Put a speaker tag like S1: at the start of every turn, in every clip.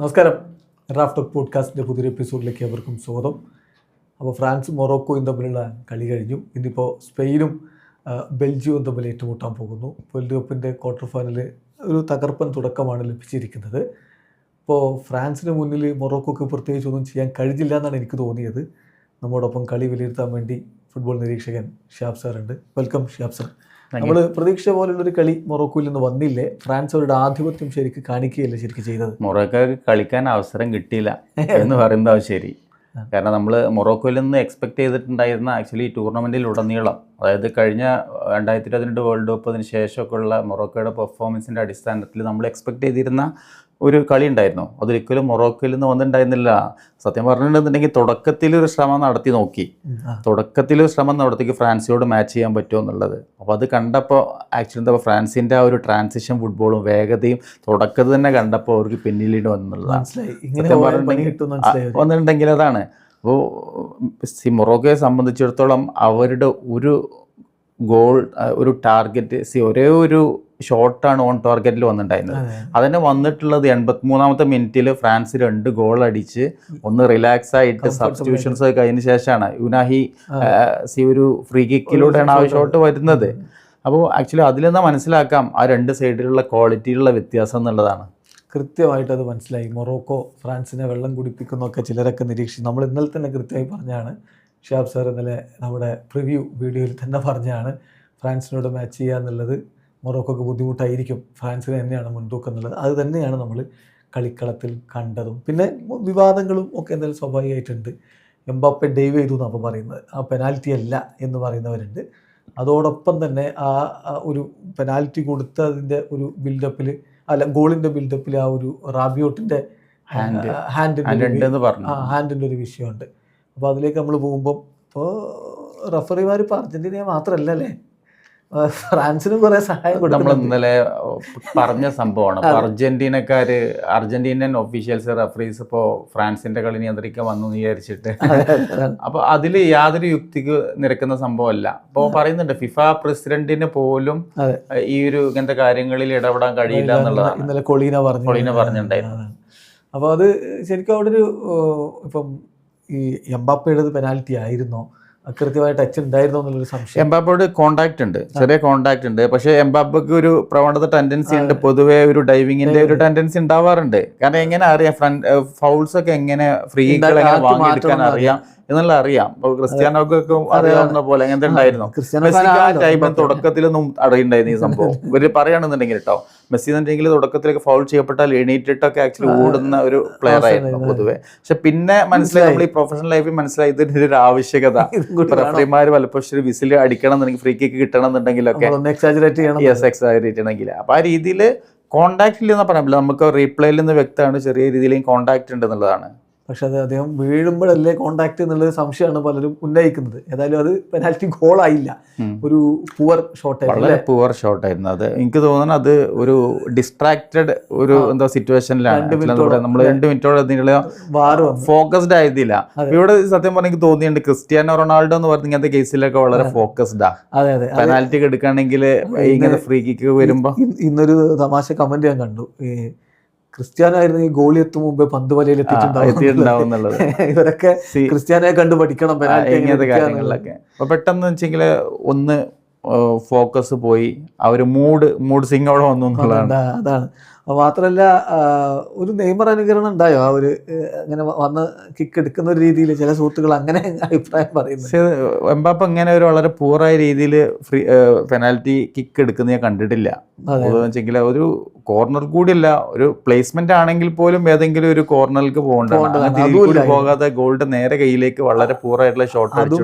S1: നമസ്കാരം. Raf talk പോഡ്കാസ്റ്റിൻ്റെ പുതിയൊരു എപ്പിസോഡിലേക്ക് അവർക്കും സ്വാഗതം. അപ്പോൾ ഫ്രാൻസും മൊറോക്കോയും തമ്മിലുള്ള കളി കഴിഞ്ഞു. ഇന്നിപ്പോൾ സ്പെയിനും ബെൽജിയവും തമ്മിൽ ഏറ്റുമുട്ടാൻ പോകുന്നു. വേൾഡ് കപ്പിൻ്റെ ക്വാർട്ടർ ഫൈനൽ ഒരു തകർപ്പൻ തുടക്കമാണ് ലഭിച്ചിരിക്കുന്നത്. ഇപ്പോൾ ഫ്രാൻസിന് മുന്നിൽ മൊറോക്കോക്ക് പ്രത്യേകിച്ച് ഒന്നും ചെയ്യാൻ കഴിഞ്ഞില്ല എന്നാണ് എനിക്ക് തോന്നിയത്. നമ്മോടൊപ്പം കളി വിലയിരുത്താൻ വേണ്ടി ഫുട്ബോൾ നിരീക്ഷകൻ ഷിഹാബ് സാറുണ്ട്. Welcome Shihab sir. നമ്മൾ പ്രതീക്ഷ പോലുള്ളൊരു കളി മൊറോക്കോയിൽ നിന്ന് വന്നില്ലേ? ഫ്രാൻസ് അവരുടെ ആധിപത്യം ശരിക്കും കാണിക്കുകയല്ലേ ശരിക്കും ചെയ്തത്?
S2: മൊറോക്കോയ്ക്ക് കളിക്കാൻ അവസരം കിട്ടിയില്ല എന്ന് പറയുന്നത് ശരി. കാരണം നമ്മൾ മൊറോക്കോയിൽ നിന്ന് എക്സ്പെക്ട് ചെയ്തിട്ടുണ്ടായിരുന്ന ആക്ച്വലി ടൂർണമെൻറ്റിൽ ഉടനീളം, അതായത് കഴിഞ്ഞ 2022 വേൾഡ് കപ്പിന് ശേഷമൊക്കെ ഉള്ള മൊറോക്കോയുടെ പെർഫോമൻസിൻ്റെ അടിസ്ഥാനത്തിൽ നമ്മൾ എക്സ്പെക്ട് ചെയ്തിരുന്ന ഒരു കളി ഉണ്ടായിരുന്നു. അതൊരിക്കലും മൊറോക്കോയിൽ നിന്ന് വന്നിട്ടുണ്ടായിരുന്നില്ല. സത്യം പറഞ്ഞിട്ടുണ്ടെന്നുണ്ടെങ്കിൽ തുടക്കത്തിലൊരു ശ്രമം നടത്തി ഫ്രാൻസിനോട് മാച്ച് ചെയ്യാൻ പറ്റുമോ എന്നുള്ളത്. അപ്പോൾ അത് കണ്ടപ്പോൾ ആക്ച്വലി എന്താ ഫ്രാൻസിൻ്റെ ആ ഒരു ട്രാൻസിഷൻ ഫുട്ബോളും വേഗതയും തുടക്കത്തിൽ തന്നെ കണ്ടപ്പോൾ അവർക്ക് പിന്നിലിട്ട് വന്നിട്ടുണ്ടെങ്കിൽ അതാണ്. അപ്പോൾ മൊറോക്കോയെ സംബന്ധിച്ചിടത്തോളം അവരുടെ ഒരു ഗോൾ, ഒരു ടാർഗറ്റ്, ഒരേ ഒരു ഷോട്ടാണ് ഓൺ ടാർഗറ്റിൽ വന്നിട്ടുണ്ടായിരുന്നത്. അതിന് വന്നിട്ടുള്ളത് 83ാമത്തെ മിനിറ്റിൽ ഫ്രാൻസ് 2 ഗോൾ അടിച്ച് ഒന്ന് റിലാക്സ് ആയിട്ട് സബ്സ്റ്റിറ്റ്യൂഷൻസ് ഒക്കെ കഴിഞ്ഞ ശേഷമാണ് യുനാഹി ഒരു ഫ്രീ കിക്കിലൂടെയാണ് ആ ഷോട്ട് വരുന്നത്. അപ്പോൾ ആക്ച്വലി അതിൽ നിന്ന് മനസ്സിലാക്കാം ആ 2 സൈഡിലുള്ള ക്വാളിറ്റിയിലുള്ള വ്യത്യാസം എന്നുള്ളതാണ്.
S1: കൃത്യമായിട്ട് അത് മനസ്സിലായി. മൊറോക്കോ ഫ്രാൻസിനെ വെള്ളം കുടിപ്പിക്കുന്നൊക്കെ ചിലരൊക്കെ നിരീക്ഷിച്ചു. നമ്മൾ ഇന്നലെ തന്നെ കൃത്യമായി പറഞ്ഞാണ്, ഷിഹാബ് സാർ ഇന്നലെ നമ്മുടെ പ്രിവ്യൂ വീഡിയോയിൽ തന്നെ പറഞ്ഞാണ്, ഫ്രാൻസിനോട് മാച്ച് ചെയ്യുക എന്നുള്ളത് മൊറോക്കോക്ക് ബുദ്ധിമുട്ടായിരിക്കും, ഫ്രാൻസിന് തന്നെയാണ് മുൻതൂക്കം എന്നുള്ളത്. അത് തന്നെയാണ് നമ്മൾ കളിക്കളത്തിൽ കണ്ടതും. പിന്നെ വിവാദങ്ങളും ഒക്കെ എന്തായാലും സ്വാഭാവികമായിട്ടുണ്ട്. എംബാപ്പെ ഡൈവ് ചെയ്തു എന്നാണ് അപ്പോൾ പറയുന്നത്. ആ പെനാൽറ്റി അല്ല എന്ന് പറയുന്നവരുണ്ട്. അതോടൊപ്പം തന്നെ ആ ഒരു പെനാൽറ്റി കൊടുത്തതിൻ്റെ ഒരു ബിൽഡപ്പിൽ, അല്ല ഗോളിൻ്റെ ബിൽഡപ്പിൽ ആ ഒരു റാബിയോട്ടിൻ്റെ ഹാൻഡിൻ്റെ ഒരു വിഷയമുണ്ട്. അപ്പോൾ അതിലേക്ക് നമ്മൾ പോകുമ്പം ഇപ്പോൾ റഫറിമാർ ഇപ്പോൾ അർജൻറ്റീനയെ മാത്രമല്ല അല്ലേ, ഫ്രാൻസിനും കുറേ സഹായം കൊടുക്കും.
S2: നമ്മൾ ഇന്നലെ പറഞ്ഞ സംഭവമാണ്. അപ്പോൾ അർജന്റീനൻ ഒഫീഷ്യൽസ്, റഫറീസ് ഇപ്പോൾ ഫ്രാൻസിന്റെ കളി നിയന്ത്രിക്കാൻ വന്നു എന്ന് വിചാരിച്ചിട്ട്, അപ്പോൾ അതിൽ യാതൊരു യുക്തിക്ക് നിരക്കുന്ന സംഭവമല്ല. അപ്പോൾ പറയുന്നുണ്ട് ഫിഫ പ്രസിഡന്റിന് പോലും ഈ ഒരു ഇങ്ങനത്തെ കാര്യങ്ങളിൽ ഇടപെടാൻ കഴിയില്ല എന്നുള്ളതാണ്
S1: ഇന്നലെ കൊളീന പറഞ്ഞിട്ടുണ്ടായിരുന്നു. അപ്പോൾ അത് ശരിക്കും അവിടെ ഒരു ഇപ്പം ഈ എംബാപ്പയുടേത് പെനാൽറ്റി ആയിരുന്നോ, കൃത്യമായി ടച്ച് ഉണ്ടായിരുന്നോ എന്നുള്ളൊരു സംശയം.
S2: എംബാപ്പയോട് കോൺടാക്ട് ഉണ്ട്, ചെറിയ കോൺടാക്ട് ഉണ്ട്. പക്ഷേ എംബാപ്പയ്ക്ക് ഒരു പ്രവണത ടെൻഡൻസി ഉണ്ട്, പൊതുവേ ഒരു ഡൈവിങ്ങിന്റെ ഒരു ടെൻഡൻസി ഉണ്ടാവാറുണ്ട്. കാരണം എങ്ങനെ അറിയാം ഫൗൾസ് ഒക്കെ എങ്ങനെ ഫ്രീ വാങ്ങിയെടുക്കാൻ അറിയാം എന്നുള്ള അറിയാം. ക്രിസ്ത്യാനോക്കൊക്കെ അറിയാവുന്ന പോലെ എങ്ങനത്തെ ഉണ്ടായിരുന്നു. ടൈമിൽ തുടക്കത്തിലൊന്നും അറിയുണ്ടായിരുന്നു ഈ സംഭവം. ഇവര് പറയുകയാണെന്നുണ്ടെങ്കിൽ കേട്ടോ, മെസ്സി എന്നുണ്ടെങ്കിൽ തുടക്കത്തിലൊക്കെ ഫൗൾ ചെയ്യപ്പെട്ടാൽ എണീറ്റിട്ടൊക്കെ ആക്ച്വലി ഓടുന്ന ഒരു പ്ലെയർ ആയിരുന്നു പൊതുവെ. പക്ഷെ പിന്നെ മനസ്സിലായി, നമ്മൾ ഈ പ്രൊഫഷണൽ ലൈഫിൽ മനസ്സിലായി ഇതിന്റെ ഒരു ആവശ്യകത. റഫറിമാർ പലപ്പോഴും ഒരു വിസിൽ അടിക്കണം എന്നുണ്ടെങ്കിൽ, ഫ്രീ കിക്ക് കിട്ടണം എന്നുണ്ടെങ്കിലൊക്കെ എക്സാജറേറ്റ് ചെയ്യണമെങ്കിൽ, അപ്പൊ ആ രീതിയിൽ കോൺടാക്ട് ഇല്ലെന്ന് പറയാൻ പറ്റില്ല. നമുക്ക് റീപ്ലേയിൽ നിന്ന് വ്യക്തമാണ് ചെറിയ രീതിയിൽ കോൺടാക്ട് ഉണ്ട് എന്നുള്ളതാണ്.
S1: പക്ഷെ അത് അദ്ദേഹം വീഴുമ്പോഴല്ലേ കോൺടാക്ട് എന്നുള്ളത് സംശയമാണ് പലരും ഉന്നയിക്കുന്നത്. ഏതായാലും അത് പെനാൽറ്റി ഗോളായില്ല, ഒരു പുവർ
S2: ഷോട്ടായിരുന്നു. അത് എനിക്ക് തോന്നുന്നു അത് ഒരു ഡിസ്ട്രാക്റ്റഡ് ഒരു എന്താ സിറ്റുവേഷനിലാണ്. നമ്മൾ 2 മിനിറ്റോടെ ഫോക്കസ്ഡ് ആയതില്ല. ഇവിടെ സത്യം പറഞ്ഞാൽ എനിക്ക് തോന്നിയിട്ടുണ്ട് ക്രിസ്ത്യാനോ റൊണാൾഡോ എന്ന് പറഞ്ഞ ഇങ്ങനത്തെ കേസിലൊക്കെ വളരെ ഫോക്കസ്ഡാ. പെനാൽറ്റി എടുക്കുകയാണെങ്കിൽ ഇങ്ങനത്തെ ഫ്രീ കിക്ക് വരുമ്പോ
S1: ഇന്നൊരു തമാശ കമന്റ് ഞാൻ കണ്ടു, ക്രിസ്ത്യാനോ ആയിരുന്നു ഈ ഗോളി എത്തും മുമ്പേ പന്ത് വലയിൽ എത്തിയിട്ടുണ്ടാവും. ഇവരൊക്കെ ക്രിസ്ത്യാനോയെ കണ്ടു പഠിക്കണം
S2: ഇങ്ങനത്തെ കാര്യങ്ങളിലൊക്കെ. അപ്പൊ പെട്ടെന്ന് വെച്ചെങ്കിൽ ഒന്ന് ഫോക്കസ് പോയി, ആ ഒരു മൂഡ് സിംഗ് അവിടെ വന്നു എന്നുള്ളതാണ്.
S1: അതാണ്. മാത്രമല്ല ഒരു നെയ്മർ അനുകരണം ഉണ്ടായോ ആ ഒരു അങ്ങനെ വന്ന് കിക്ക് എടുക്കുന്ന ഒരു രീതിയിൽ? ചില സുഹൃത്തുക്കൾ അങ്ങനെ അഭിപ്രായം പറയുന്നു.
S2: എംബാപ്പ ഇങ്ങനെ ഒരു വളരെ പൂറായ രീതിയിൽ പെനാൽറ്റി കിക്ക് എടുക്കുന്ന ഞാൻ കണ്ടിട്ടില്ല. വെച്ചെങ്കിൽ ഒരു കോർണർ കൂടിയല്ല, ഒരു പ്ലേസ്മെന്റ് ആണെങ്കിൽ പോലും ഏതെങ്കിലും ഒരു കോർണറിലേക്ക് പോകേണ്ടത്, പോകാതെ ഗോളിന്റെ നേരെ കയ്യിലേക്ക് വളരെ പൂറായിട്ടുള്ള ഷോട്ട്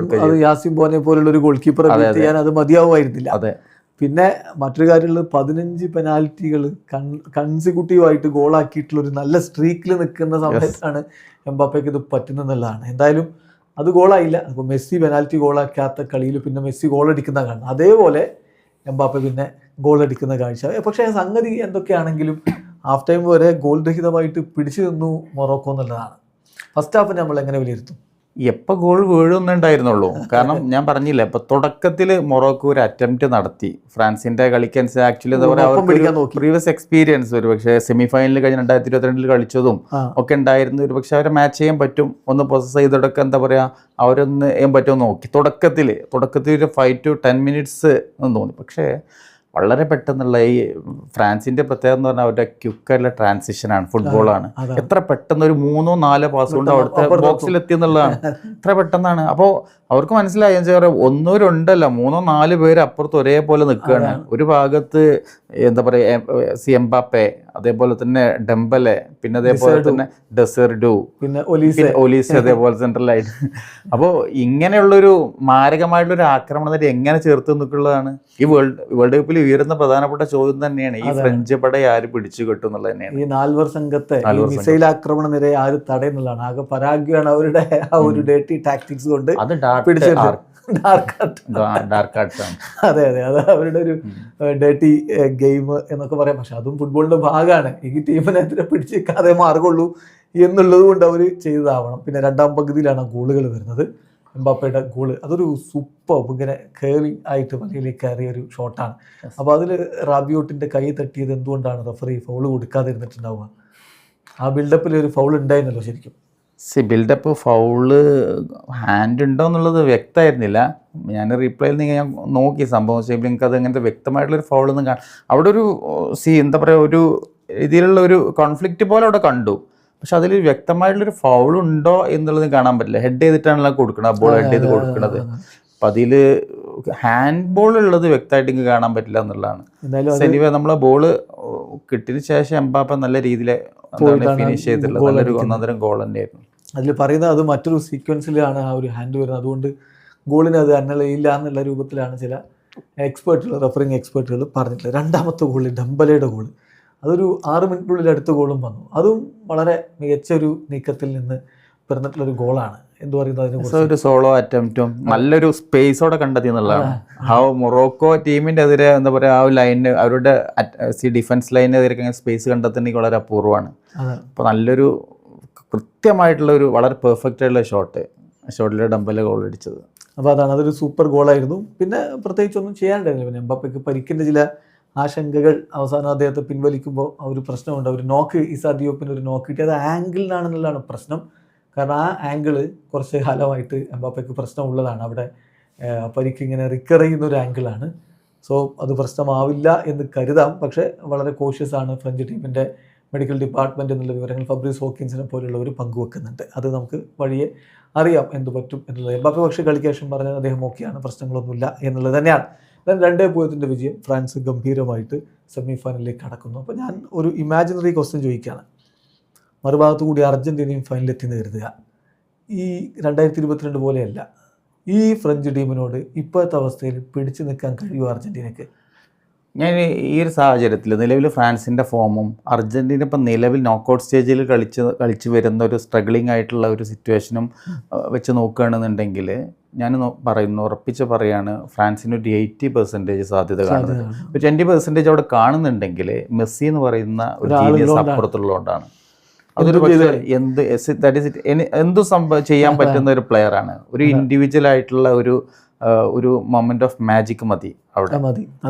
S1: അത് യാസിം ബോനെ പോലുള്ള ഒരു ഗോൾ കീപ്പർ ചെയ്യാൻ അത് മതിയാവുമായിരുന്നില്ല.
S2: അതെ.
S1: പിന്നെ മറ്റൊരു കാര്യമുള്ളത് 15 പെനാൽറ്റികൾ കൺസിക്യൂട്ടീവായിട്ട് ഗോളാക്കിയിട്ടുള്ള ഒരു നല്ല സ്ട്രീക്കിൽ നിൽക്കുന്ന സമയത്താണ് എംബാപ്പയ്ക്ക് ഇത് പറ്റുന്നതെന്നുള്ളതാണ്. എന്തായാലും അത് ഗോളായില്ല. അപ്പോൾ മെസ്സി പെനാൽറ്റി ഗോളാക്കാത്ത കളിയിൽ പിന്നെ മെസ്സി ഗോളടിക്കുന്ന കാണും. അതേപോലെ എംബാപ്പെ പിന്നെ ഗോളടിക്കുന്ന കാഴ്ച. പക്ഷേ സംഗതി എന്തൊക്കെയാണെങ്കിലും ഹാഫ് ടൈം വരെ ഗോൾ രഹിതമായിട്ട് പിടിച്ചു നിന്നു മൊറോക്കോ എന്നുള്ളതാണ്. ഫസ്റ്റ് ഹാഫ് നമ്മൾ എങ്ങനെ വിലയിരുത്തും?
S2: എപ്പോൾ ഗോൾ വീഴുന്നുണ്ടായിരുന്നുള്ളൂ. കാരണം ഞാൻ പറഞ്ഞില്ല, ഇപ്പൊ തുടക്കത്തിൽ മൊറോക്കോ ഒരു അറ്റംപ്റ്റ് നടത്തി ഫ്രാൻസിന്റെ കളിക്കനുസരിച്ച്. ആക്ച്വലി എന്താ പറയുക, പ്രീവിയസ് എക്സ്പീരിയൻസ് ഒരു പക്ഷേ സെമി ഫൈനലിൽ കഴിഞ്ഞ 2022 കളിച്ചതും ഒക്കെ ഉണ്ടായിരുന്നു. ഒരു പക്ഷെ അവരെ മാച്ച് ചെയ്യാൻ പറ്റും, ഒന്ന് പൊസസ് ചെയ്തെടുക്കുക, എന്താ പറയുക, അവരൊന്ന് ചെയ്യാൻ പറ്റുമോ നോക്കി തുടക്കത്തിൽ ഒരു 5 to 10 minutes എന്ന് തോന്നി. പക്ഷേ വളരെ പെട്ടെന്നുള്ള ഈ ഫ്രാൻസിന്റെ പ്രത്യേകത എന്ന് പറഞ്ഞാൽ അവരുടെ ക്വിക്കായിട്ടുള്ള ട്രാൻസിഷനാണ്, ഫുട്ബോളാണ്. എത്ര പെട്ടെന്ന് ഒരു 3-4 പാസ് കൊണ്ട് അവിടുത്തെ ബോക്സിൽ എത്തി എന്നുള്ളതാണ്. എത്ര പെട്ടെന്നാണ്. അപ്പോൾ അവർക്ക് മനസ്സിലായി, എന്താ പറയുക, 1-2 3-4 പേര് അപ്പുറത്ത് ഒരേപോലെ നിൽക്കുകയാണ്. ഒരു ഭാഗത്ത് എന്താ പറയുക എംബാപ്പെ, അതേപോലെ തന്നെ ഡെംബലെ, പിന്നെ അതേപോലെ തന്നെ ഡെസേർഡു, പിന്നെ ഒലീസ് അതേപോലെ സെൻട്രലായിട്ട്. അപ്പോൾ ഇങ്ങനെയുള്ളൊരു മാരകമായിട്ടുള്ളൊരു ആക്രമണത്തിൽ എങ്ങനെ ചേർത്ത് നിൽക്കുള്ളതാണ് ഈ വേൾഡ് കപ്പിൽ ഉയരുന്ന പ്രധാനപ്പെട്ട ചോദ്യം തന്നെയാണ്. ഈ ഫ്രഞ്ച് പടയെ ആര് പിടിച്ചു കെട്ടും എന്നുള്ളത് തന്നെയാണ്.
S1: ഈ 4 സംഘത്തെ മിസൈൽ ആക്രമണ നിരയെ ആര് തടയുന്നുള്ളതാണ്. ആകെ പരാഗ്യാണ് അവരുടെ ആ ഒരു ഡേർട്ടി ടാക്ടിക്സ് കൊണ്ട്
S2: അത്
S1: അതെ അത് അവരുടെ ഒരു ഡേർട്ടി ഗെയിം എന്നൊക്കെ പറയാം. പക്ഷെ അതും ഫുട്ബോളിന്റെ ഭാഗമാണ്. ഈ ടീമിനെതിരെ പിടിച്ചേക്കാതെ മാർഗുള്ളൂ എന്നുള്ളത് കൊണ്ട് അവർ ചെയ്തതാവണം. പിന്നെ രണ്ടാം പകുതിയിലാണ് ഗോളുകൾ വരുന്നത്. എംബാപ്പയുടെ ഗോള് അതൊരു സൂപ്പർ ഇങ്ങനെ കയറി ആയിട്ട് വലയിലേക്ക് കയറിയ ഒരു ഷോട്ടാണ്. അപ്പോൾ അതിൽ റാബിയോട്ടിന്റെ കൈ തട്ടിയത് എന്തുകൊണ്ടാണ് റഫറി ഫൗള് കൊടുക്കാതിരുന്നിട്ടുണ്ടാവുക? ആ ബിൽഡപ്പിൽ ഒരു ഫൗൾ ഉണ്ടായിരുന്നല്ലോ ശരിക്കും.
S2: ബിൽഡപ്പ് ഫൗള് ഹാൻഡ് ഉണ്ടോ എന്നുള്ളത് വ്യക്തമായിരുന്നില്ല. ഞാൻ റീപ്ലേയിൽ നിന്ന് ഞാൻ നോക്കി സംഭവം ശരി, എനിക്ക് അത് അങ്ങനത്തെ വ്യക്തമായിട്ടുള്ളൊരു ഫൗളൊന്നും കാണാം. അവിടെ ഒരു എന്താ പറയുക, ഒരു രീതിയിലുള്ള ഒരു കോൺഫ്ലിക്റ്റ് പോലെ അവിടെ കണ്ടു. പക്ഷെ അതിൽ വ്യക്തമായിട്ടുള്ളൊരു ഫൗൾ ഉണ്ടോ എന്നുള്ളത് കാണാൻ പറ്റില്ല. ഹെഡ് ചെയ്തിട്ടാണല്ലോ കൊടുക്കുന്നത്, ബോൾ ഹെഡ് ചെയ്ത് കൊടുക്കുന്നത്. അപ്പം അതിൽ ഹാൻഡ് ബോൾ ഉള്ളത് വ്യക്തമായിട്ട് എനിക്ക് കാണാൻ പറ്റില്ല എന്നുള്ളതാണ്. എനിവേ നമ്മളെ ബോള് കിട്ടിയതിന് ശേഷം എംബാപ്പ നല്ല രീതിയിൽ ഫിനിഷ് ചെയ്തിട്ടുള്ളത്, നല്ലൊരു 1-1 ഗോൾ തന്നെയായിരുന്നു.
S1: അതിൽ പറയുന്നത് അത് മറ്റൊരു സീക്വൻസിലാണ് ആ ഒരു ഹാൻഡ് വരുന്നത്. അതുകൊണ്ട് ഗോളിന് അത് അന്നലയില്ല എന്നുള്ള രൂപത്തിലാണ് ചില എക്സ്പേർട്ടുകൾ, റഫറിങ് എക്സ്പേർട്ടുകൾ പറഞ്ഞിട്ടുള്ളത്. രണ്ടാമത്തെ ഗോള് ഡെംബലയുടെ ഗോള്, അതൊരു 6 മിനിറ്റിനുള്ളിൽ അടുത്ത ഗോളും വന്നു. അതും വളരെ മികച്ച ഒരു നീക്കത്തിൽ നിന്ന് പിറന്നിട്ടുള്ളൊരു ഗോളാണ്. എന്ത് പറയുന്നത് അതിനെ?
S2: ഒരു സോളോ അറ്റംപ്റ്റും നല്ലൊരു സ്പേസോടെ കണ്ടെത്തി എന്നുള്ളതാണ്. ആ മൊറോക്കോ ടീമിന്റെ എതിരെ എന്താ പറയുക, ആ ലൈന് അവരുടെ ഡിഫൻസ് ലൈനെതിരെ സ്പേസ് കണ്ടെത്തുന്നെങ്കിൽ വളരെ അപൂർവമാണ്. അപ്പോൾ നല്ലൊരു കൃത്യമായിട്ടുള്ള ഒരു വളരെ പെർഫെക്റ്റ് ആയിട്ടുള്ള ഷോട്ടിലെ ഡംബലെ ഗോൾ അടിച്ചത്.
S1: അപ്പോൾ അതൊരു സൂപ്പർ ഗോളായിരുന്നു. പിന്നെ പ്രത്യേകിച്ചൊന്നും ചെയ്യാണ്ടായിരുന്നില്ല. പിന്നെ എംബാപ്പയ്ക്ക് പരിക്കിൻ്റെ ചില ആശങ്കകൾ അവസാനം അദ്ദേഹത്തെ പിൻവലിക്കുമ്പോൾ ആ ഒരു പ്രശ്നമുണ്ട്. ഒരു നോക്ക്, ഇസാ ദിയോപ്പിന് ഒരു നോക്ക് കിട്ടി, അത് ആംഗിളിനാണെന്നുള്ളതാണ് പ്രശ്നം. കാരണം ആ ആംഗിള് കുറച്ച് കാലമായിട്ട് എംബാപ്പയ്ക്ക് പ്രശ്നമുള്ളതാണ്. അവിടെ പരിക്ക് ഇങ്ങനെ റിക്കർ ചെയ്യുന്ന ഒരു ആംഗിളാണ്. സോ അത് പ്രശ്നമാവില്ല എന്ന് കരുതാം. പക്ഷേ വളരെ കോഷ്യസ് ആണ് ഫ്രഞ്ച് ടീമിൻ്റെ മെഡിക്കൽ ഡിപ്പാർട്ട്മെൻറ്റ് എന്നുള്ള വിവരങ്ങൾ ഫബ്രീസ് ഹോക്കിൻസിനെ പോലുള്ളവർ പങ്കുവെക്കുന്നുണ്ട്. അത് നമുക്ക് വഴിയെ അറിയാം എന്ത് പറ്റും എന്നുള്ളത്. എംബാപ്പെ പക്ഷേ കളിക്ക് ശേഷം പറഞ്ഞത് അദ്ദേഹം ഓക്കെയാണ്, പ്രശ്നങ്ങളൊന്നുമില്ല എന്നുള്ളത് തന്നെയാണ്. 2-0 വിജയം, ഫ്രാൻസ് ഗംഭീരമായിട്ട് സെമി ഫൈനലിലേക്ക് കടക്കുന്നു. അപ്പോൾ ഞാൻ ഒരു ഇമാജിനറി ക്വസ്റ്റ്യൻ ചോദിക്കുകയാണ്. മറുഭാഗത്തു കൂടി അർജൻറ്റീനയും ഫൈനലിലെത്തിയെന്ന് കരുതുക. ഈ 2022 പോലെയല്ല, ഈ ഫ്രഞ്ച് ടീമിനോട് ഇപ്പോഴത്തെ അവസ്ഥയിൽ പിടിച്ചു നിൽക്കാൻ കഴിയുമോ അർജൻറ്റീനയ്ക്ക്?
S2: ഞാൻ ഈ ഒരു സാഹചര്യത്തിൽ നിലവിൽ ഫ്രാൻസിൻ്റെ ഫോമും അർജൻറ്റീന ഇപ്പം നിലവിൽ നോക്കൗട്ട് സ്റ്റേജിൽ കളിച്ച് വരുന്ന ഒരു സ്ട്രഗ്ലിംഗ് ആയിട്ടുള്ള ഒരു സിറ്റുവേഷനും വെച്ച് നോക്കുകയാണെന്നുണ്ടെങ്കിൽ ഞാൻ ഉറപ്പിച്ച് പറയാണ്, ഫ്രാൻസിന് ഒരു 80% സാധ്യത കാണുന്നത്. ഒരു 20% അവിടെ കാണുന്നുണ്ടെങ്കിൽ മെസ്സി എന്ന് പറയുന്ന ഒരു ജീനിയസ് അപ്പുറത്തുള്ളതുകൊണ്ടാണ്. അതൊരു പക്ഷേ എന്തു ചെയ്യാൻ പറ്റുന്ന ഒരു പ്ലെയറാണ്. ഒരു ഇൻഡിവിജ്വൽ ആയിട്ടുള്ള ഒരു മൊമെന്റ് ഓഫ് മാജിക് മതി അവിടെ.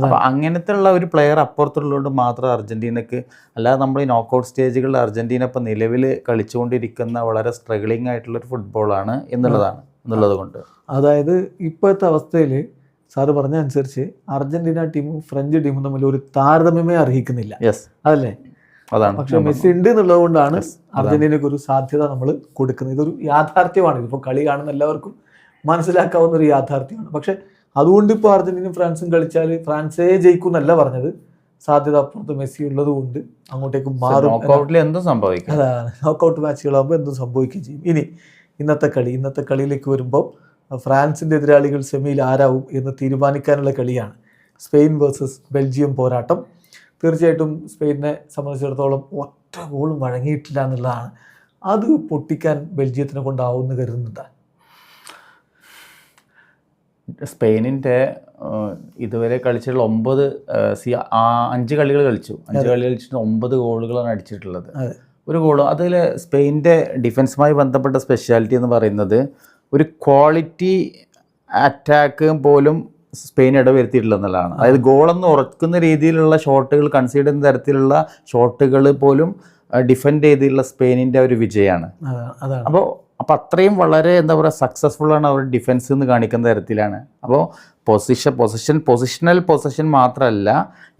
S2: അപ്പോൾ അങ്ങനത്തെ ഉള്ള ഒരു പ്ലെയർ അപ്പുറത്തുള്ളതുകൊണ്ട് മാത്രം അർജന്റീനക്ക്, അല്ലാതെ നമ്മൾ ഈ നോക്കൗട്ട് സ്റ്റേജുകളിൽ അർജന്റീന ഇപ്പം നിലവിൽ കളിച്ചുകൊണ്ടിരിക്കുന്ന വളരെ സ്ട്രഗ്ലിംഗ് ആയിട്ടുള്ളൊരു ഫുട്ബോളാണ് എന്നുള്ളത് കൊണ്ട്.
S1: അതായത് ഇപ്പോഴത്തെ അവസ്ഥയിൽ സാറ് പറഞ്ഞ അനുസരിച്ച് അർജന്റീന ടീമും ഫ്രഞ്ച് ടീമും തമ്മിൽ ഒരു താരതമ്യമേ അർഹിക്കുന്നില്ല. അതല്ലേ?
S2: അതാണ്.
S1: പക്ഷെ മെസ്സി ഉണ്ട് എന്നുള്ളത് കൊണ്ടാണ് അർജന്റീനക്ക് ഒരു സാധ്യത നമ്മൾ കൊടുക്കുന്നത്. ഇതൊരു യാഥാർത്ഥ്യമാണ്. ഇതിപ്പോൾ കളി കാണുന്ന എല്ലാവർക്കും മനസ്സിലാക്കാവുന്ന ഒരു യാഥാർത്ഥ്യമാണ്. പക്ഷെ അതുകൊണ്ട് ഇപ്പോൾ അർജന്റീനയും ഫ്രാൻസും കളിച്ചാൽ ഫ്രാൻസേ ജയിക്കും എന്നല്ല പറഞ്ഞത്. സാധ്യത അപ്പുറത്ത് മെസ്സി ഉള്ളത് കൊണ്ട് അങ്ങോട്ടേക്ക് മാറും.
S2: എന്തും സംഭവിക്കും.
S1: അതാണ്, നോക്കൗട്ട് മാച്ചുകളാകുമ്പോൾ എന്തും സംഭവിക്കുകയും ചെയ്യും. ഇനി ഇന്നത്തെ കളിയിലേക്ക് വരുമ്പോൾ ഫ്രാൻസിൻ്റെ എതിരാളികൾ സെമിയിൽ ആരാവും എന്ന് തീരുമാനിക്കാനുള്ള കളിയാണ്. സ്പെയിൻ വേഴ്സസ് ബെൽജിയം പോരാട്ടം. തീർച്ചയായിട്ടും സ്പെയിനെ സംബന്ധിച്ചിടത്തോളം ഒറ്റ ഗോളും വഴങ്ങിയിട്ടില്ല എന്നുള്ളതാണ്. അത് പൊട്ടിക്കാൻ ബെൽജിയത്തിനെ കൊണ്ടാവുമെന്ന് കരുതുന്നുണ്ട്.
S2: സ്പെയിനിൻ്റെ ഇതുവരെ കളിച്ചിട്ടുള്ള 5 കളികൾ കളിച്ചു. 5 കളികൾ കളിച്ചിട്ട് 9 ഗോളുകളാണ് അടിച്ചിട്ടുള്ളത്. ഒരു ഗോൾ. അതിൽ സ്പെയിനിൻ്റെ ഡിഫൻസുമായി ബന്ധപ്പെട്ട സ്പെഷ്യാലിറ്റി എന്ന് പറയുന്നത് ഒരു ക്വാളിറ്റി അറ്റാക്ക് പോലും സ്പെയിൻ ഇടവരുത്തിയിട്ടില്ല എന്നുള്ളതാണ്. അതായത് ഗോളെന്ന് ഉറക്കുന്ന രീതിയിലുള്ള ഷോട്ടുകൾ, കൺസീഡ് ചെയ്യുന്ന തരത്തിലുള്ള ഷോട്ടുകൾ പോലും ഡിഫെൻഡ് ചെയ്തിട്ടുള്ള സ്പെയിനിൻ്റെ ഒരു വിജയമാണ്. അപ്പോൾ അത്രയും വളരെ എന്താ പറയുക സക്സസ്ഫുൾ ആണ് അവർ ഡിഫെൻസ് എന്ന് കാണിക്കുന്ന തരത്തിലാണ്. അപ്പോൾ പൊസിഷണൽ പൊസിഷൻ മാത്രമല്ല,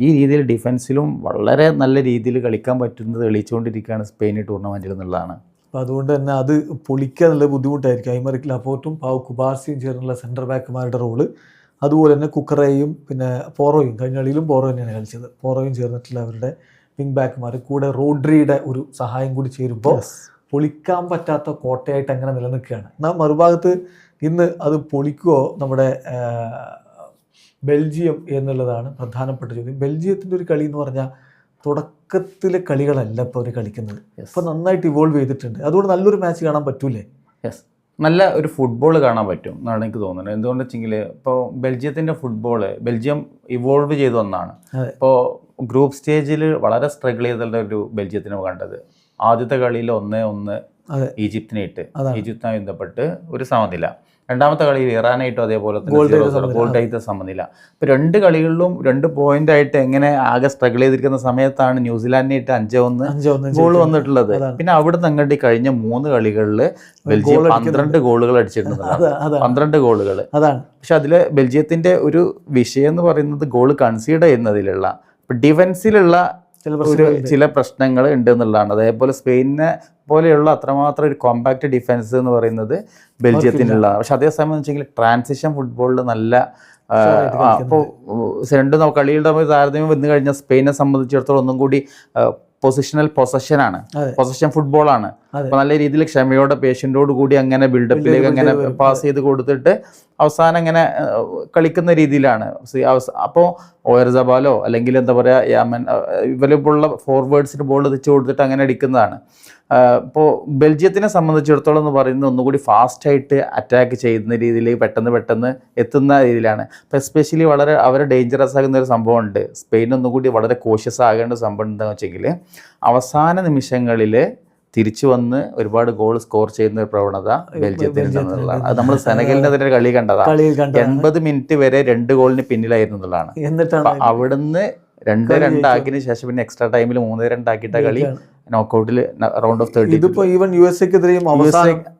S2: ഈ രീതിയിൽ ഡിഫെൻസിലും വളരെ നല്ല രീതിയിൽ കളിക്കാൻ പറ്റുന്നത് തെളിയിച്ചുകൊണ്ടിരിക്കുകയാണ് സ്പെയിൻ ടൂർണമെൻറ്റിൽ എന്നുള്ളതാണ്.
S1: അപ്പോൾ അതുകൊണ്ട് തന്നെ അത് പൊളിക്കാൻ നല്ല ബുദ്ധിമുട്ടായിരിക്കും. ഐമറിക് ലാപ്പോർട്ടും പാവു കുബാർസിയും ചേർന്നുള്ള സെൻറ്റർ ബാക്കുമാരുടെ റോള്, അതുപോലെ തന്നെ കുക്കറയും പിന്നെ പോറോയും, കഴിഞ്ഞ കളിയിലും പോറോ തന്നെയാണ് കളിച്ചത്, പോറോയും ചേർന്നിട്ടുള്ള അവരുടെ വിങ് ബാക്കുമാർ കൂടെ റോഡ്രിയുടെ ഒരു സഹായം കൂടി ചേരുമ്പോൾ പൊളിക്കാൻ പറ്റാത്ത കോട്ടയായിട്ട് അങ്ങനെ നിലനിൽക്കുകയാണ്. എന്നാൽ മറുഭാഗത്ത് ഇന്ന് അത് പൊളിക്കുമോ നമ്മുടെ ബെൽജിയം എന്നുള്ളതാണ് പ്രധാനപ്പെട്ട ചോദ്യം. ബെൽജിയത്തിൻ്റെ ഒരു കളി എന്ന് പറഞ്ഞാൽ തുടക്കത്തിലെ കളികളല്ല ഇപ്പോൾ അവർ കളിക്കുന്നത്, ഇപ്പോൾ നന്നായിട്ട് ഇവോൾവ് ചെയ്തിട്ടുണ്ട്. അതുകൊണ്ട് നല്ലൊരു മാച്ച് കാണാൻ പറ്റൂലേ?
S2: യെസ്, നല്ല ഒരു ഫുട്ബോൾ കാണാൻ പറ്റും എന്നാണ് എനിക്ക് തോന്നുന്നത്. എന്തുകൊണ്ട് വെച്ചെങ്കിൽ ഇപ്പോൾ ബെൽജിയത്തിൻ്റെ ഫുട്ബോൾ ബെൽജിയം ഇവോൾവ് ചെയ്തു ഒന്നാണ്. ഇപ്പോൾ ഗ്രൂപ്പ് സ്റ്റേജിൽ വളരെ സ്ട്രഗിൾ ചെയ്തുള്ള ഒരു ബെൽജിയത്തിനെ കണ്ടത്. ആദ്യത്തെ കളിയിൽ 1-1 ഈജിപ്തിനെ ഇട്ട് ഈജിപ്തുമായി ബന്ധപ്പെട്ട് ഒരു സമനില. രണ്ടാമത്തെ കളിയിൽ ഇറാനായിട്ടും അതേപോലെ തന്നെ ഗോൾഡായിട്ട് സമനില. ഇപ്പോൾ 2 കളികളിലും 2 പോയിന്റായിട്ട് എങ്ങനെ ആകെ സ്ട്രഗിൾ ചെയ്തിരിക്കുന്ന സമയത്താണ് ന്യൂസിലാൻഡിനെ ഇട്ട് 5-1 ഗോൾ വന്നിട്ടുള്ളത്. പിന്നെ അവിടെ നിന്ന് അങ്ങോട്ട് കഴിഞ്ഞ 3 കളികളിൽ ബെൽജിയം 12 ഗോളുകൾ അടിച്ചിട്ടുണ്ട്. 12 ഗോളുകൾ. പക്ഷെ അതിൽ ബെൽജിയത്തിന്റെ ഒരു വിഷയം എന്ന് പറയുന്നത് ഗോൾ കൺസീഡ് ചെയ്യുന്നതിലുള്ള ഡിഫൻസിലുള്ള ചില പ്രശ്നങ്ങൾ ഉണ്ട് എന്നുള്ളതാണ്. അതേപോലെ സ്പെയിനിനെ പോലെയുള്ള അത്രമാത്രം ഒരു കോമ്പാക്ട് ഡിഫൻസ് എന്ന് പറയുന്നത് ബെൽജിയത്തിനുള്ളതാണ്. പക്ഷെ അതേസമയം വെച്ചെങ്കിൽ ട്രാൻസിഷൻ ഫുട്ബോളിൽ നല്ല അപ്പോൾ 2 കളിയുടെ തമ്മിൽ താരതമ്യം വന്നു കഴിഞ്ഞാൽ സ്പെയിനെ സംബന്ധിച്ചിടത്തോളം ഒന്നും കൂടി പൊസഷൻ ഫുട്ബോളാണ്. അപ്പൊ നല്ല രീതിയിൽ ക്ഷമയോടെ പേഷ്യന്റോട് കൂടി അങ്ങനെ ബിൽഡപ്പിലേക്ക് അങ്ങനെ പാസ് ചെയ്ത് കൊടുത്തിട്ട് അവസാനം അങ്ങനെ കളിക്കുന്ന രീതിയിലാണ്. അപ്പോൾ ഓയർസബാലോ അല്ലെങ്കിൽ എന്താ പറയുക യാമൻ ഇവരുള്ള ഫോർവേഡ്സിന് ബോൾ എത്തിച്ചു കൊടുത്തിട്ട് അങ്ങനെ അടിക്കുന്നതാണ്. ഇപ്പോൾ ബെൽജിയത്തിനെ സംബന്ധിച്ചിടത്തോളം എന്ന് പറയുന്നത് ഒന്നുകൂടി ഫാസ്റ്റായിട്ട് അറ്റാക്ക് ചെയ്യുന്ന രീതിയിൽ പെട്ടെന്ന് എത്തുന്ന രീതിയിലാണ്. അപ്പോൾ എസ്പെഷ്യലി വളരെ അവരെ ഡേഞ്ചറസ് ആകുന്ന ഒരു സംഭവമുണ്ട്. സ്പെയിൻ ഒന്നുകൂടി വളരെ കോഷ്യസ് ആകേണ്ട സംഭവം എന്താണെന്ന് വെച്ചെങ്കിൽ അവസാന നിമിഷങ്ങളിൽ തിരിച്ചു വന്ന് ഒരുപാട് ഗോൾ സ്കോർ ചെയ്യുന്ന ഒരു പ്രവണത ബെൽജിയത്തിനുള്ളതാണ്. അത് നമ്മൾ സെനഗലിനെതിരെ കളി കണ്ടതാണ്. 80 മിനിറ്റ് വരെ 2 ഗോളിന് പിന്നിലായിരുന്നു എന്നുള്ളതാണ്. അവിടുന്ന് 2-2 ആക്കിയതിന് ശേഷം പിന്നെ എക്സ്ട്രാ ടൈമിൽ 3-2 ആക്കിയിട്ട കളി നോക്കൌട്ടിൽ റൗണ്ട് ഓഫ് 32
S1: ഇതിപ്പോ ഈവൻ യുഎസ്എക്കെതിരെയും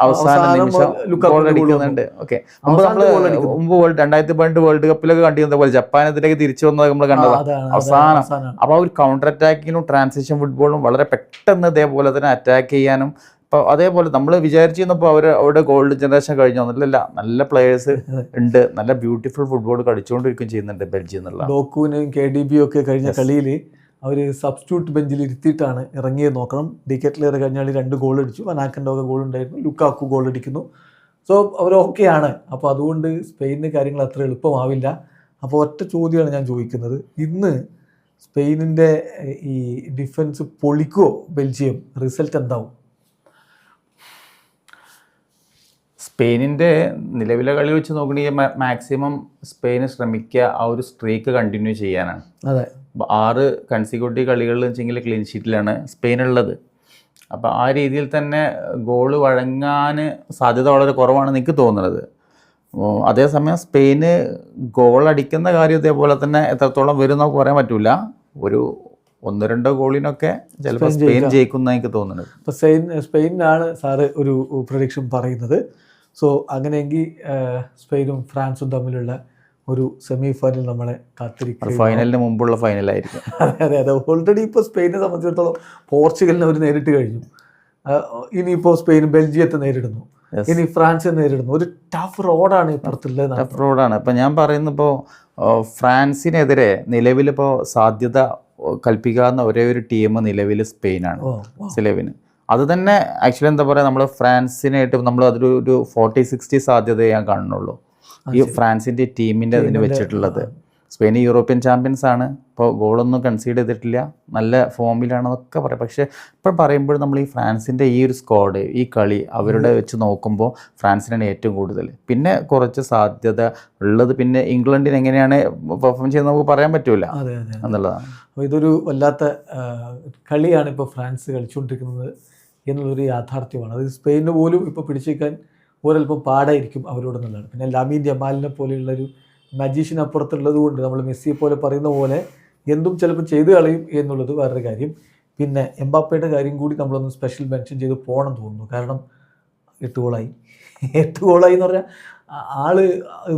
S2: അവസാന നിമിഷം ഗോൾ അടിക്കുന്നുണ്ട്. ഓക്കെ, മുമ്പ് 2018 വേൾഡ് കപ്പിലൊക്കെ കണ്ടിരുന്ന പോലെ ജപ്പാനെതിരെ തിരിച്ചു വന്നത് നമ്മൾ കണ്ടതാണ് അവസാനം. അപ്പൊ ആ ഒരു കൗണ്ടർ അറ്റാക്കിനും ട്രാൻസിഷൻ ഫുട്ബോളും വളരെ പെട്ടെന്ന് ഇതേപോലെ തന്നെ അറ്റാക്ക് ചെയ്യാനും. അപ്പോൾ അതേപോലെ നമ്മൾ വിചാരിച്ചിരുന്നപ്പോൾ അവരുടെ ഗോൾഡ് ജനറേഷൻ കഴിഞ്ഞു വന്നിട്ടില്ല. നല്ല പ്ലേയേഴ്സ് ഉണ്ട്, നല്ല ബ്യൂട്ടിഫുൾ ഫുട്ബോൾ കളിച്ചുകൊണ്ടിരിക്കുകയും ചെയ്യുന്നുണ്ട് ബെൽജിയം എന്നുള്ള.
S1: ഡോക്കുവിനെയും KDBയും ഒക്കെ കഴിഞ്ഞ കളിയിൽ അവർ സബ്സ്റ്റിറ്റ്യൂട്ട് ബെഞ്ചിൽ ഇരുത്തിയിട്ടാണ് ഇറങ്ങിയത് നോക്കണം. ഡിക്കറ്റിലേറെ കഴിഞ്ഞ കളി 2 ഗോൾ അടിച്ചു. വനാക്കൻ്റെ ഒക്കെ ഗോൾ ഉണ്ടായിരുന്നു. ലുക്കാക്കു ഗോൾ അടിക്കുന്നു. സോ അവർ ഓക്കെയാണ്. അപ്പോൾ അതുകൊണ്ട് സ്പെയിനിന് കാര്യങ്ങൾ അത്ര എളുപ്പമാവില്ല. അപ്പോൾ ഒറ്റ ചോദ്യമാണ് ഞാൻ ചോദിക്കുന്നത്, ഇന്ന് സ്പെയിനിൻ്റെ ഈ ഡിഫൻസ് പൊളിക്കുമോ ബെൽജിയം? റിസൾട്ട് എന്താവും?
S2: സ്പെയിനിൻ്റെ നിലവിലെ കളി വെച്ച് നോക്കണമെങ്കിൽ മാക്സിമം സ്പെയിന് ശ്രമിക്കുക ആ ഒരു സ്ട്രീക്ക് കണ്ടിന്യൂ ചെയ്യാനാണ്.
S1: അതെ,
S2: 6 കൺസിക്യൂട്ടീവ് കളികളിൽ വെച്ചെങ്കിൽ ക്ലീൻ ഷീറ്റിലാണ് സ്പെയിൻ ഉള്ളത്. അപ്പോൾ ആ രീതിയിൽ തന്നെ ഗോള് വഴങ്ങാൻ സാധ്യത വളരെ കുറവാണെന്ന് എനിക്ക് തോന്നുന്നത്. അതേസമയം സ്പെയിന് ഗോൾ അടിക്കുന്ന കാര്യം ഇതേപോലെ തന്നെ എത്രത്തോളം വരും നമുക്ക് പറയാൻ പറ്റില്ല. ഒരു 1-2 ഗോളിനൊക്കെ ചിലപ്പോൾ സ്പെയിൻ ജയിക്കുന്ന എനിക്ക് തോന്നുന്നത്.
S1: അപ്പോൾ സ്പെയിനാണ് സാറ് ഒരു പ്രഡിക്ഷൻ പറയുന്നത്. സോ അങ്ങനെയെങ്കിൽ സ്പെയിനും ഫ്രാൻസും തമ്മിലുള്ള ഒരു സെമി ഫൈനൽ നമ്മളെ കാത്തിരിക്കും.
S2: ഫൈനലിന് മുമ്പുള്ള ഫൈനലായിരിക്കും.
S1: അതെ. ഓൾറെഡി ഇപ്പോൾ സ്പെയിനെ സംബന്ധിച്ചിടത്തോളം പോർച്ചുഗലിനെ അവർ നേരിട്ട് കഴിഞ്ഞു. ഇനിയിപ്പോൾ സ്പെയിൻ ബെൽജിയത്തെ നേരിടുന്നു, ഇനി ഫ്രാൻസിനെ നേരിടുന്നു. ഒരു ടഫ് റോഡാണ് ഇപ്പുറത്തുള്ളത്.
S2: ടഫ് റോഡാണ്. ഇപ്പം ഞാൻ പറയുന്നപ്പോൾ ഫ്രാൻസിനെതിരെ നിലവിലിപ്പോൾ സാധ്യത കൽപ്പിക്കാവുന്ന ഒരേ ഒരു ടീം നിലവിൽ സ്പെയിനാണ്. നിലവിന് അത് തന്നെ ആക്ച്വലി എന്താ പറയുക, നമ്മൾ ഫ്രാൻസിനായിട്ട് നമ്മൾ അതൊരു 40-60 സാധ്യത ഞാൻ കാണുന്നുള്ളൂ ഈ ഫ്രാൻസിൻ്റെ ടീമിൻ്റെ അതിന് വെച്ചിട്ടുള്ളത്. സ്പെയിൻ യൂറോപ്യൻ ചാമ്പ്യൻസ് ആണ്. ഇപ്പോൾ ഗോളൊന്നും കൺസീഡ് ചെയ്തിട്ടില്ല, നല്ല ഫോമിലാണെന്നൊക്കെ പറയാം. പക്ഷേ ഇപ്പോൾ പറയുമ്പോൾ നമ്മൾ ഈ ഫ്രാൻസിൻ്റെ ഈ ഒരു സ്ക്വാഡ്, ഈ കളി അവരുടെ വെച്ച് നോക്കുമ്പോൾ ഫ്രാൻസിനാണ് ഏറ്റവും കൂടുതൽ. പിന്നെ കുറച്ച് സാധ്യത ഉള്ളത് പിന്നെ ഇംഗ്ലണ്ടിന് എങ്ങനെയാണ് പെർഫോം ചെയ്യുന്നത് നമുക്ക് പറയാൻ പറ്റില്ല എന്നുള്ളതാണ്.
S1: അപ്പോൾ ഇതൊരു വല്ലാത്ത കളിയാണ് ഇപ്പോൾ ഫ്രാൻസ് കളിച്ചുകൊണ്ടിരിക്കുന്നത് എന്നുള്ളൊരു യാഥാർത്ഥ്യമാണ്. അത് സ്പെയിന് പോലും ഇപ്പോൾ പിടിച്ചേക്കാൻ ഒരൽപ്പം പാടായിരിക്കും അവരോടെന്നുള്ളതാണ്. പിന്നെ ലാമീൻ ജമാലിനെ പോലെയുള്ളൊരു മജീഷ്യനപ്പുറത്തുള്ളത് കൊണ്ട് നമ്മൾ മെസ്സിയെ പോലെ പറയുന്ന പോലെ എന്തും ചിലപ്പോൾ ചെയ്തു കളയും എന്നുള്ളത് വേറൊരു കാര്യം. പിന്നെ എംബാപ്പയുടെ കാര്യം കൂടി നമ്മളൊന്ന് സ്പെഷ്യൽ മെൻഷൻ ചെയ്ത് പോകണം തോന്നുന്നു. കാരണം 8 ഗോളായി 8 ഗോളായി എന്ന് പറഞ്ഞാൽ ആള്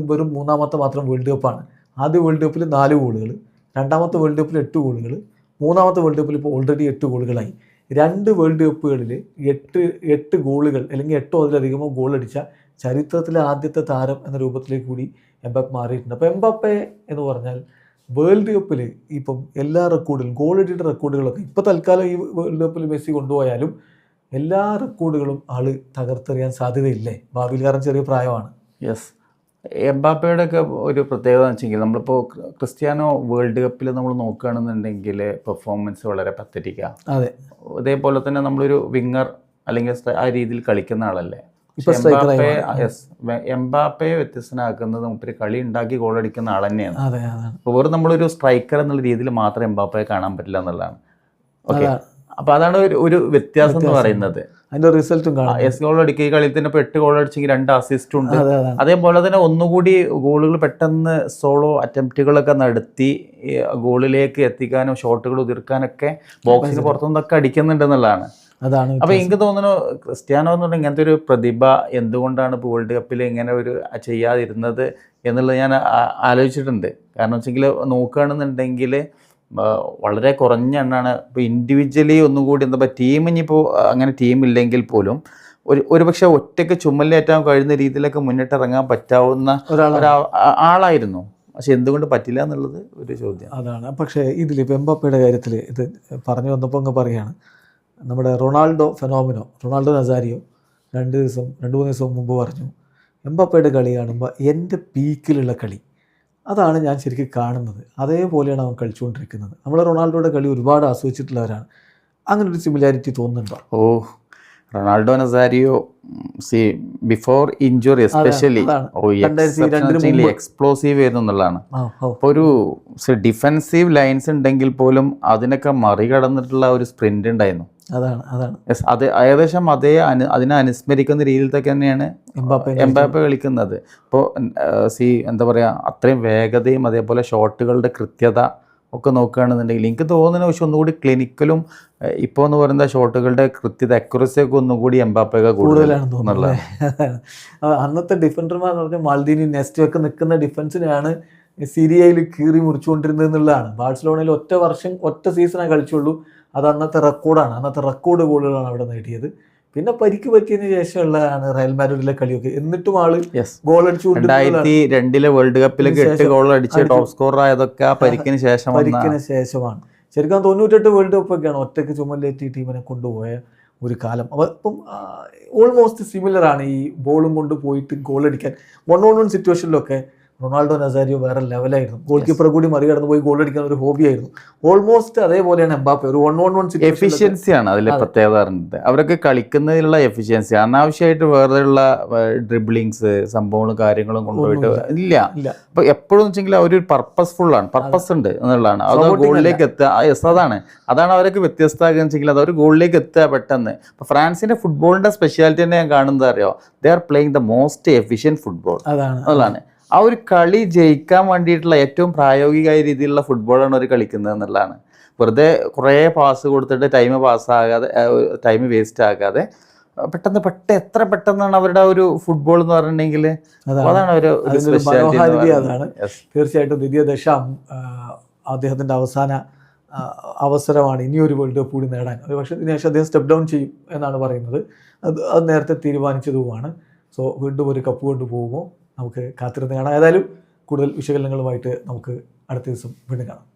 S1: വെറും 3ാമത്തെ മാത്രം വേൾഡ് കപ്പാണ്. ആദ്യ വേൾഡ് കപ്പിൽ 4 ഗോളുകൾ, 2ാമത്തെ വേൾഡ് കപ്പിൽ 8 ഗോളുകൾ, 3ാമത്തെ വേൾഡ് കപ്പിൽ ഇപ്പോൾ ഓൾറെഡി 8 ഗോളുകളായി. 2 വേൾഡ് കപ്പുകളിൽ 8 ഗോളുകൾ അല്ലെങ്കിൽ 8 അതിലധികമോ ഗോൾ അടിച്ച ചരിത്രത്തിലെ ആദ്യത്തെ താരം എന്ന രൂപത്തിലേക്ക് കൂടി എംബാപ്പെ മാറിയിട്ടുണ്ട്. അപ്പോൾ എംബാപ്പെ എന്ന് പറഞ്ഞാൽ വേൾഡ് കപ്പിൽ ഇപ്പം എല്ലാ റെക്കോർഡിലും ഗോൾ അടിയുടെ റെക്കോർഡുകളൊക്കെ ഇപ്പോൾ തൽക്കാലം ഈ വേൾഡ് കപ്പിൽ മെസ്സി കൊണ്ടുപോയാലും എല്ലാ റെക്കോർഡുകളും ആൾ തകർത്തെറിയാൻ സാധ്യതയില്ലേ ഭാവിയിൽ? കാരണം ചെറിയ പ്രായമാണ്.
S2: യെസ്, എംബാപ്പയുടെ ഒക്കെ ഒരു പ്രത്യേകത എന്ന് വെച്ചെങ്കിൽ നമ്മളിപ്പോൾ ക്രിസ്ത്യാനോ വേൾഡ് കപ്പിൽ നമ്മൾ നോക്കുകയാണെന്നുണ്ടെങ്കിൽ പെർഫോമൻസ് വളരെ പത്തറ്റിക്കാം.
S1: അതെ,
S2: അതേപോലെ തന്നെ നമ്മളൊരു വിങ്ങർ അല്ലെങ്കിൽ ആ രീതിയിൽ കളിക്കുന്ന ആളല്ലേ. എംബാപ്പയെ വ്യത്യസ്തനാക്കുന്നത് മുപ്പര് കളി ഉണ്ടാക്കി ഗോൾ അടിക്കുന്ന ആൾ തന്നെയാണ്. അപ്പോൾ വെറും നമ്മളൊരു സ്ട്രൈക്കർ എന്നുള്ള രീതിയിൽ മാത്രം എംബാപ്പയെ കാണാൻ പറ്റില്ല എന്നുള്ളതാണ്. ഓക്കെ, അപ്പൊ അതാണ് ഒരു വ്യത്യാസം എന്ന് പറയുന്നത്.
S1: അതിന്റെ റിസൾട്ടും
S2: ഗോൾ അടിക്കുക. ഈ കളിയിൽ തന്നെ 8 ഗോൾ അടിച്ചെങ്കിൽ 2 അസിസ്റ്റ് ഉണ്ട്. അതേപോലെ തന്നെ ഒന്നുകൂടി ഗോളുകൾ പെട്ടെന്ന് സോളോ അറ്റംപ്റ്റുകളൊക്കെ നടത്തി ഗോളിലേക്ക് എത്തിക്കാനും ഷോട്ടുകൾ ഉതിർക്കാനൊക്കെ ബോക്സിന് പുറത്തുനിന്നൊക്കെ അടിക്കുന്നുണ്ടെന്നുള്ളതാണ്. അപ്പൊ എനിക്ക് തോന്നുന്നു ക്രിസ്ത്യാനോ എന്ന് പറഞ്ഞാൽ ഇങ്ങനത്തെ ഒരു പ്രതിഭ എന്തുകൊണ്ടാണ് ഇപ്പോൾ വേൾഡ് കപ്പിൽ ഇങ്ങനെ ഒരു ചെയ്യാതിരുന്നത് എന്നുള്ളത് ഞാൻ ആലോചിച്ചിട്ടുണ്ട്. കാരണം വെച്ചെങ്കിൽ നോക്കുകയാണെന്നുണ്ടെങ്കിൽ വളരെ കുറഞ്ഞ എണ്ണാണ്. ഇപ്പോൾ ഇൻഡിവിജ്വലി ഒന്നും കൂടി എന്താ പറയുക, ടീം ഇനിയിപ്പോൾ അങ്ങനെ ടീമില്ലെങ്കിൽ പോലും ഒരു പക്ഷേ ഒറ്റയ്ക്ക് ചുമലിലേറ്റാൻ കഴിയുന്ന രീതിയിലൊക്കെ മുന്നിട്ടിറങ്ങാൻ പറ്റാവുന്ന ആളായിരുന്നു. പക്ഷെ എന്തുകൊണ്ട് പറ്റില്ല എന്നുള്ളത് ഒരു ചോദ്യം.
S1: അതാണ്. പക്ഷേ ഇതിലിപ്പോൾ എംബാപ്പയുടെ കാര്യത്തിൽ ഇത് പറഞ്ഞു വന്നപ്പോൾ അങ്ങ് പറയുകയാണ്, നമ്മുടെ റൊണാൾഡോ ഫെനോമിനോ, റൊണാൾഡോ നസാരിയോ 2-3 ദിവസം മുമ്പ് പറഞ്ഞു, എംബാപ്പയുടെ കളി കാണുമ്പോൾ എൻ്റെ പീക്കിലുള്ള കളി അതാണ് ഞാൻ ശരിക്കും കാണുന്നത്, അതേപോലെയാണ് അവൻ കളിച്ചുകൊണ്ടിരിക്കുന്നത്. നമ്മൾ റൊണാൾഡോയുടെ കളി ഒരുപാട് ആസ്വദിച്ചിട്ടുള്ളവരാണ്. അങ്ങനെ ഒരു സിമിലാരിറ്റി തോന്നുന്നുണ്ടോ?
S2: Ronaldo Nazario before injury especially explosive ആയിരുന്നു എന്നുള്ളതാണ്. അപ്പോൾ ഒരു ഡിഫെൻസീവ് ലൈൻസ് ഉണ്ടെങ്കിൽ പോലും അതിനൊക്കെ മറികടന്നിട്ടുള്ള ഒരു സ്പ്രിന്റ് ഉണ്ടായിരുന്നു. അത് ഏകദേശം അതിനെ അനുസ്മരിക്കുന്ന രീതിയിൽ തന്നെയാണ് എംബാപ്പെ കളിക്കുന്നത്. ഇപ്പോൾ എന്താ പറയുക, അത്രയും വേഗതയും അതേപോലെ ഷോട്ടുകളുടെ കൃത്യത ഒക്കെ നോക്കുകയാണെന്നുണ്ടെങ്കിൽ എനിക്ക് തോന്നുന്നു പക്ഷെ ഒന്നുകൂടി ക്ലിനിക്കലും ഇപ്പോൾ എന്ന് പറയുന്ന ഷോട്ടുകളുടെ കൃത്യത അക്യുറസി ഒക്കെ ഒന്നുകൂടി എംബാപ്പയൊക്കെ കൂടുതലാണ് തോന്നുന്നത്.
S1: അന്നത്തെ ഡിഫൻഡർമാർ എന്ന് പറഞ്ഞാൽ മാൽദീനി നെസ്റ്റ് ഒക്കെ നിൽക്കുന്ന ഡിഫൻസിനെയാണ് സിരിയയിൽ കീറി മുറിച്ചുകൊണ്ടിരുന്നത് എന്നുള്ളതാണ്. ബാഴ്സലോണയിൽ ഒറ്റ സീസണേ കളിച്ചുള്ളൂ. അത് അന്നത്തെ റെക്കോർഡാണ്. അന്നത്തെ റെക്കോർഡ് ഗോളുകളാണ് അവിടെ നേടിയത്. പിന്നെ പരിക്ക് പറ്റിയതിന് ശേഷമുള്ളതാണ് റയൽ മാഡ്രിഡിലെ കളിയൊക്കെ. എന്നിട്ടും ആള് ഗോൾ അടിച്ചു.
S2: 2002 വേൾഡ് കപ്പിലൊക്കെ 8 ഗോൾ അടിച്ച് ടോപ്പ് സ്കോറർ ആയതൊക്കെ പരിക്കിന്
S1: ശേഷമാണ്. ശരിക്കും 98 വേൾഡ് കപ്പൊക്കെയാണ് ഒറ്റയ്ക്ക് ചുമലിലേറ്റി ടീമിനെ കൊണ്ടുപോയ ഒരു കാലം. അപ്പം ഓൾമോസ്റ്റ് സിമിലർ ആണ് ഈ ബോളും കൊണ്ട് പോയിട്ട് ഗോൾ അടിക്കാൻ 1-on-1 സിറ്റുവേഷനിലൊക്കെ റൊണാൾഡോ നസാരിയോ വേറെ ലെവലായിരുന്നു. ഗോൾ കീപ്പറെ കൂടി മറികടന്ന് പോയി ഗോൾ അടിക്കാൻ ഒരു ഹോബിയായിരുന്നു. ഓൾമോസ്റ്റ് അതേപോലെയാണ് എംബാപ്പെ. ഒരു 1-on-1
S2: എഫിഷ്യൻസിയാണ് അതിലെ പ്രത്യേകത. അവരൊക്കെ കളിക്കുന്നതിലുള്ള എഫിഷ്യൻസി, അനാവശ്യമായിട്ട് വേറെയുള്ള ഡ്രിബിളിങ്സ് സംഭവങ്ങളും കാര്യങ്ങളും കൊണ്ടുപോയിട്ട് ഇല്ല. അപ്പൊ എപ്പോഴും വെച്ചെങ്കിൽ അവരൊരു പർപ്പസ്ഫുൾ ആണ്, പർപ്പസ് ഉണ്ട് എന്നുള്ളതാണ്. അത് ഗോളിലേക്ക് എത്തുക, അതാണ് അവരൊക്കെ വ്യത്യസ്തമാക്കുക വെച്ചെങ്കിൽ അത് ഒരു ഗോളിലേക്ക് എത്തുക പെട്ടെന്ന്. ഇപ്പൊ ഫ്രാൻസിന്റെ ഫുട്ബോളിന്റെ സ്പെഷ്യാലിറ്റി തന്നെ ഞാൻ കാണുന്നത് അറിയോ, they are playing the most efficient football. അതാണ് ആ ഒരു കളി ജയിക്കാൻ വേണ്ടിയിട്ടുള്ള ഏറ്റവും പ്രായോഗികമായ രീതിയിലുള്ള ഫുട്ബോളാണ് അവർ കളിക്കുന്നത് എന്നുള്ളതാണ്. വെറുതെ കുറേ പാസ് കൊടുത്തിട്ട് ടൈം വേസ്റ്റ് ആകാതെ എത്ര പെട്ടെന്നാണ് അവരുടെ ഒരു ഫുട്ബോൾ എന്ന് പറഞ്ഞിട്ടുണ്ടെങ്കിൽ അതാണ് ഒരു
S1: മനോഹാരിത. അതാണ് തീർച്ചയായിട്ടും ദിദിയ ദശാം അദ്ദേഹത്തിൻ്റെ അവസാന അവസരമാണ് ഇനിയൊരു വേൾഡ് കപ്പ് കൂടി നേടാൻ. ഒരു പക്ഷേ ഇതിനുശേഷം അദ്ദേഹം സ്റ്റെപ്പ് ഡൗൺ ചെയ്യും എന്നാണ് പറയുന്നത്. അത് നേരത്തെ തീരുമാനിച്ചതുമാണ്. സോ വീണ്ടും ഒരു കപ്പ് കൊണ്ടുപോകുമ്പോൾ നമുക്ക് കാത്തിരുന്ന് കാണാം. ഏതായാലും കൂടുതൽ വിശകലനങ്ങളുമായിട്ട് നമുക്ക് അടുത്ത ദിവസം വീണ്ടും കാണാം.